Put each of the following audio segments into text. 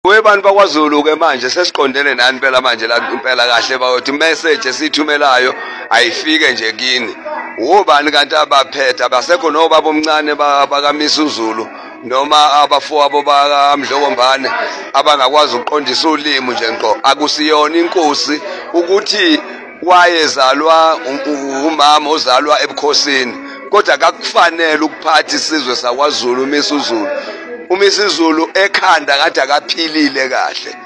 Webantu bakwaZulu ke manje sesiqondene nani phela manje la impela kahle bayothi message esithumelayo ayifike nje kini. Ubani kanti abaphethe abasekho nobaba omncane bakamisa uZulu noma abafowabo bakamdlokombane abangakwazi ukuqondisa ulimi nje ngqo. Akusiyona inkosi ukuthi wayezalwa umama ozalwa ebukhosini kodwa akakufanele ukuphatha isizwe sakwaZulu umisa uZulu. Umisa iZulu ekhanda kade akaphilile kahle.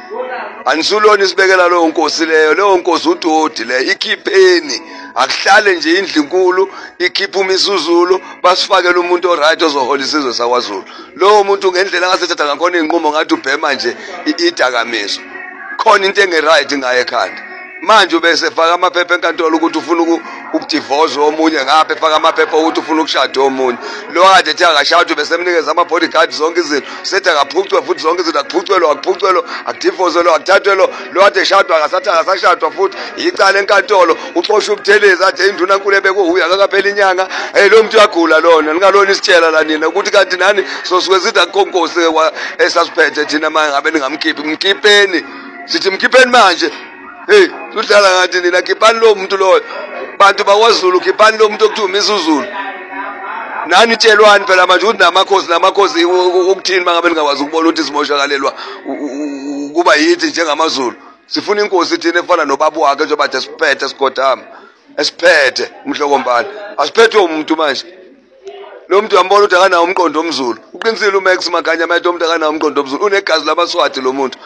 Anisulona isibekela leyo nkosi leyo nkosi udodi le ikhipheni akuhlale nje indlu inkulu ikhipha umisa uZulu basifakele umuntu oright ozohola isizwe sakwaZulu. Lowo muntu ngendlela ngasethatha ngakhona inqumo ngathi ubhema nje idakamiso. Khona into engeright ngaye ekhanda. Manje ubese faka amaphepha enkantolo ukuthi ufuna ukudivorce omunye ngapha efaka amaphepha ukuthi ufuna ukushada omunye. Lo kade ethi akashada bese emnikeza ama bodyguard zonke izinto. Sethi akaphucwe futhi zonke izinto akuphucwelwa akudivorce lo akuthathwe lo kade eshadwa akasashadwa futhi icala enkantolo uxosha ubuthelezi athi induna nkulu ebekuya akaphela inyanga lo muntu uyagula lona ningalona isitshela la nina ukuthi kanti nani sosuke sithi akonkosi esasiphethe thina manje ngabe ningamkhiphi mkhipheni sithi mkhipheni manje. Hey, udlala ngathi nina khiphani lo muntu loyo. Bantu bakwaZulu khiphani lo muntu okuthi umisa uZulu. Nani tshelwani phela manje ukuthi namakhosi ukuthini mangabe ningakwazi ukubona ukuthi simoshakalelwa kuba yithi njengamaZulu. Sifuna inkosi thina efana nobaba wakhe njengoba bathe siphethe sigodama. Esiphethe umhlokombani. Asiphethwe umuntu manje. Lo muntu uyambona ukuthi akanawo umqondo omZulu. Uqinisile uMax Maganya maye umuntu akanawo umqondo omZulu. Unegazi labaSwati lo muntu.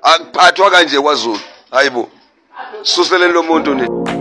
Akuphathwa kanje kwaZulu. Hayibo. Suseleni lo muntu ni.